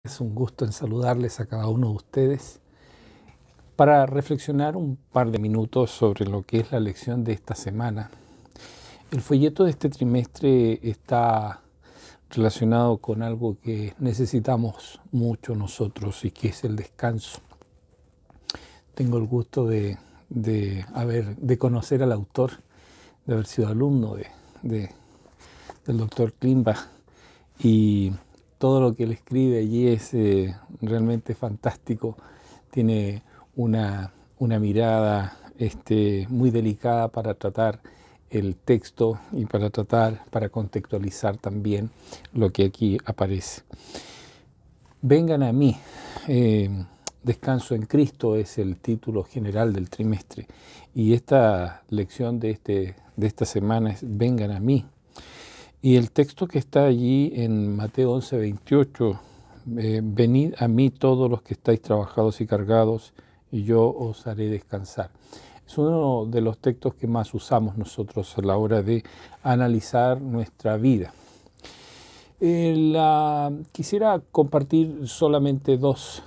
Es un gusto en saludarles a cada uno de ustedes para reflexionar un par de minutos sobre lo que es la lección de esta semana. El folleto de este trimestre está relacionado con algo que necesitamos mucho nosotros y que es el descanso. Tengo el gusto de conocer al autor, de haber sido alumno del doctor Klimbach, y todo lo que él escribe allí es realmente fantástico. Tiene una mirada muy delicada para tratar el texto y para contextualizar también lo que aquí aparece. Vengan a mí. Descanso en Cristo es el título general del trimestre, y esta lección de esta semana es Vengan a mí. Y el texto que está allí en Mateo 11:28, venid a mí todos los que estáis trabajados y cargados, y yo os haré descansar. Es uno de los textos que más usamos nosotros a la hora de analizar nuestra vida. Quisiera compartir solamente dos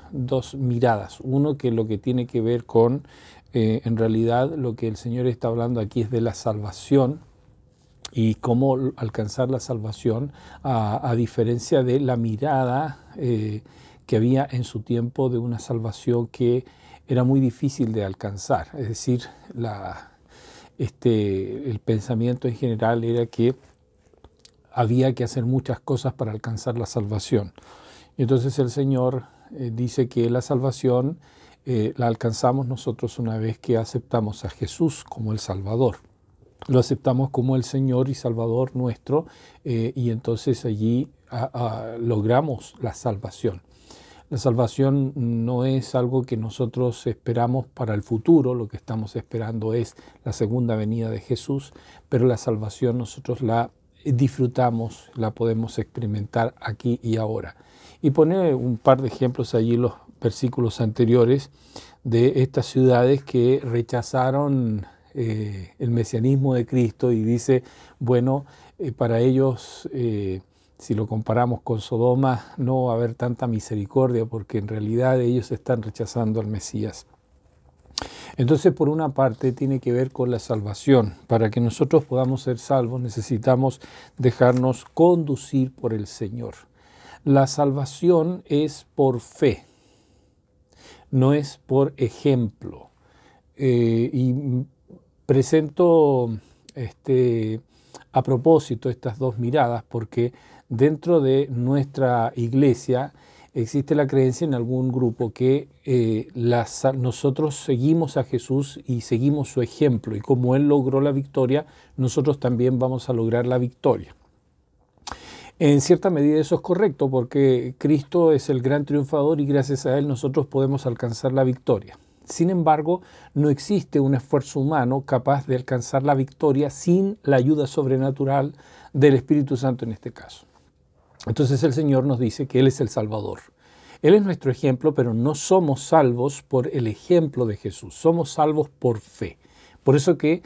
miradas. Uno que lo que tiene que ver con, en realidad, lo que el Señor está hablando aquí es de la salvación y cómo alcanzar la salvación, a diferencia de la mirada que había en su tiempo de una salvación que era muy difícil de alcanzar. Es decir, el pensamiento en general era que había que hacer muchas cosas para alcanzar la salvación. Y entonces el Señor dice que la salvación la alcanzamos nosotros una vez que aceptamos a Jesús como el Salvador. Lo aceptamos como el Señor y Salvador nuestro, y entonces allí logramos la salvación. La salvación no es algo que nosotros esperamos para el futuro, lo que estamos esperando es la segunda venida de Jesús, pero la salvación nosotros la disfrutamos, la podemos experimentar aquí y ahora. Y pone un par de ejemplos allí en los versículos anteriores de estas ciudades que rechazaron el mesianismo de Cristo, y dice, bueno, para ellos, si lo comparamos con Sodoma, no va a haber tanta misericordia porque en realidad ellos están rechazando al Mesías. Entonces, por una parte, tiene que ver con la salvación. Para que nosotros podamos ser salvos, necesitamos dejarnos conducir por el Señor. La salvación es por fe, no es por ejemplo. Y presento a propósito estas dos miradas porque dentro de nuestra iglesia existe la creencia en algún grupo que nosotros seguimos a Jesús y seguimos su ejemplo, y como Él logró la victoria, nosotros también vamos a lograr la victoria. En cierta medida eso es correcto porque Cristo es el gran triunfador y gracias a Él nosotros podemos alcanzar la victoria. Sin embargo, no existe un esfuerzo humano capaz de alcanzar la victoria sin la ayuda sobrenatural del Espíritu Santo en este caso. Entonces el Señor nos dice que Él es el Salvador. Él es nuestro ejemplo, pero no somos salvos por el ejemplo de Jesús. Somos salvos por fe. Por eso que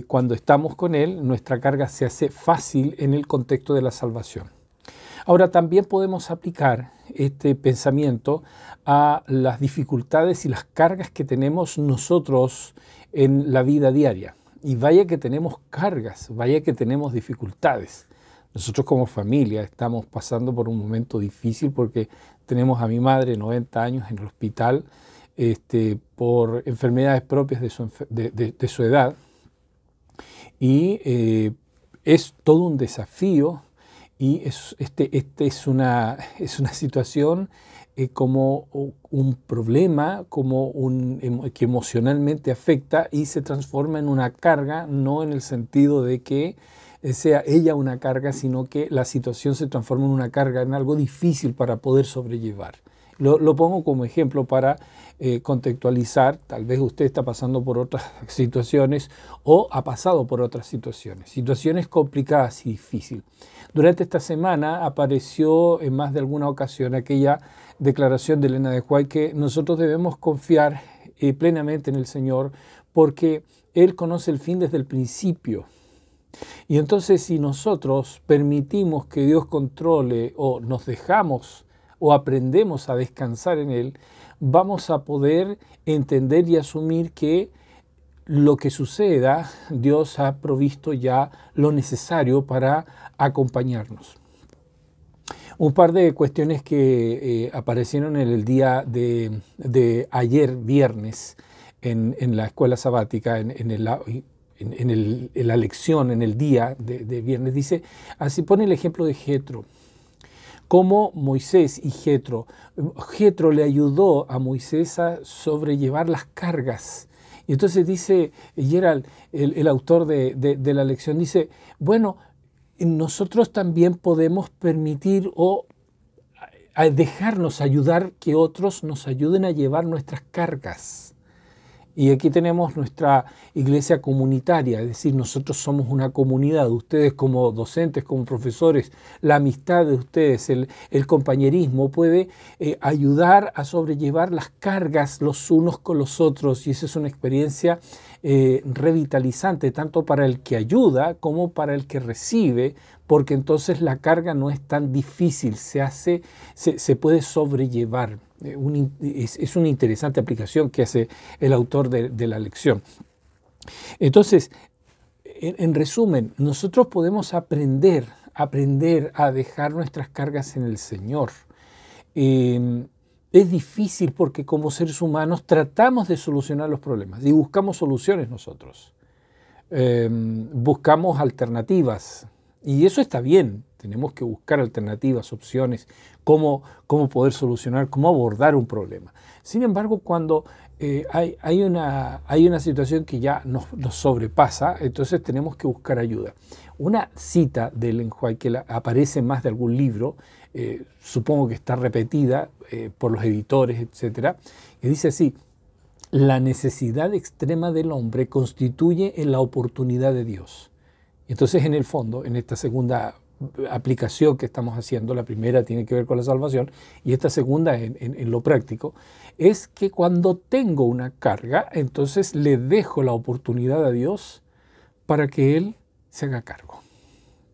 cuando estamos con Él, nuestra carga se hace fácil en el contexto de la salvación. Ahora, también podemos aplicar este pensamiento a las dificultades y las cargas que tenemos nosotros en la vida diaria. Y vaya que tenemos cargas, vaya que tenemos dificultades. Nosotros como familia estamos pasando por un momento difícil porque tenemos a mi madre, 90 años, en el hospital por enfermedades propias de su edad. Y es todo un desafío. Y es una situación como un problema, que emocionalmente afecta y se transforma en una carga, no en el sentido de que sea ella una carga, sino que la situación se transforma en una carga, en algo difícil para poder sobrellevar. Lo pongo como ejemplo para contextualizar. Tal vez usted está pasando por otras situaciones o ha pasado por otras situaciones complicadas y difíciles. Durante esta semana apareció en más de alguna ocasión aquella declaración de Elena de White que nosotros debemos confiar plenamente en el Señor porque Él conoce el fin desde el principio. Y entonces si nosotros permitimos que Dios controle o nos dejamos o aprendemos a descansar en Él, vamos a poder entender y asumir que lo que suceda, Dios ha provisto ya lo necesario para acompañarnos. Un par de cuestiones que aparecieron en el día de ayer, viernes, en la escuela sabática, en la lección, en el día de viernes, dice, así pone el ejemplo de Jetro. Cómo Moisés y Jetro le ayudó a Moisés a sobrellevar las cargas. Y entonces dice Gerald, el autor de la lección, dice, bueno, nosotros también podemos permitir o dejarnos ayudar que otros nos ayuden a llevar nuestras cargas. Y aquí tenemos nuestra iglesia comunitaria, es decir, nosotros somos una comunidad, ustedes como docentes, como profesores, la amistad de ustedes, el compañerismo puede ayudar a sobrellevar las cargas los unos con los otros, y esa es una experiencia revitalizante, tanto para el que ayuda como para el que recibe, porque entonces la carga no es tan difícil, se puede sobrellevar. Es una interesante aplicación que hace el autor de la lección. Entonces, en resumen, nosotros podemos aprender a dejar nuestras cargas en el Señor. Es difícil porque como seres humanos tratamos de solucionar los problemas y buscamos soluciones nosotros. Buscamos alternativas y eso está bien. Tenemos que buscar alternativas, opciones, cómo poder solucionar, cómo abordar un problema. Sin embargo, cuando hay una situación que ya nos sobrepasa, entonces tenemos que buscar ayuda. Una cita de Ellen White que aparece en más de algún libro, supongo que está repetida por los editores, etcétera, que dice así: la necesidad extrema del hombre constituye la oportunidad de Dios. Entonces, en el fondo, en esta segunda aplicación que estamos haciendo, la primera tiene que ver con la salvación y esta segunda en lo práctico, es que cuando tengo una carga, entonces le dejo la oportunidad a Dios para que Él se haga cargo.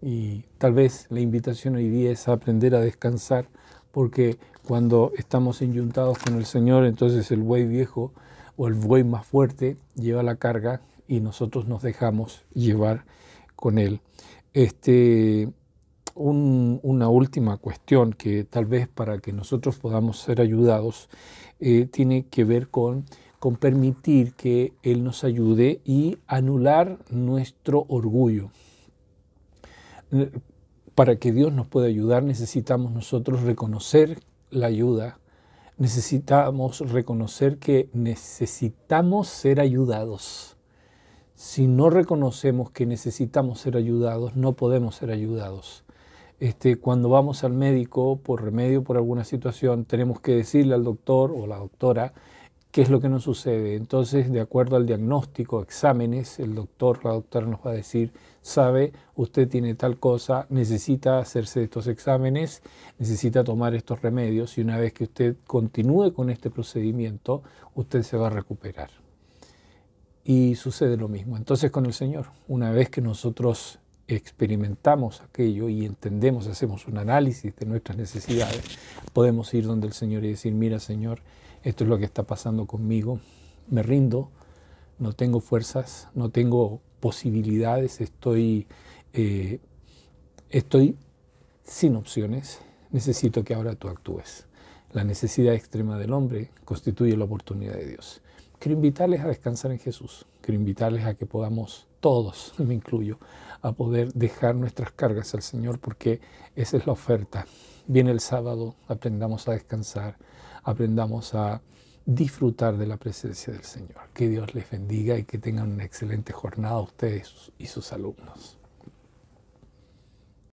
Y tal vez la invitación hoy día es a aprender a descansar, porque cuando estamos enyuntados con el Señor, entonces el buey viejo o el buey más fuerte lleva la carga y nosotros nos dejamos llevar con Él. Una última cuestión que tal vez para que nosotros podamos ser ayudados tiene que ver con permitir que Él nos ayude y anular nuestro orgullo. Para que Dios nos pueda ayudar necesitamos nosotros reconocer la ayuda, necesitamos reconocer que necesitamos ser ayudados. Si no reconocemos que necesitamos ser ayudados, no podemos ser ayudados. Cuando vamos al médico por remedio, por alguna situación, tenemos que decirle al doctor o la doctora qué es lo que nos sucede. Entonces, de acuerdo al diagnóstico, exámenes, el doctor o la doctora nos va a decir, sabe, usted tiene tal cosa, necesita hacerse estos exámenes, necesita tomar estos remedios y una vez que usted continúe con este procedimiento, usted se va a recuperar. Y sucede lo mismo. Entonces con el Señor, una vez que nosotros experimentamos aquello y entendemos, hacemos un análisis de nuestras necesidades, podemos ir donde el Señor y decir, mira Señor, esto es lo que está pasando conmigo, me rindo, no tengo fuerzas, no tengo posibilidades, estoy sin opciones, necesito que ahora tú actúes. La necesidad extrema del hombre constituye la oportunidad de Dios. Quiero invitarles a descansar en Jesús, quiero invitarles a que podamos todos, me incluyo, a poder dejar nuestras cargas al Señor, porque esa es la oferta. Viene el sábado, aprendamos a descansar, aprendamos a disfrutar de la presencia del Señor. Que Dios les bendiga y que tengan una excelente jornada a ustedes y sus alumnos.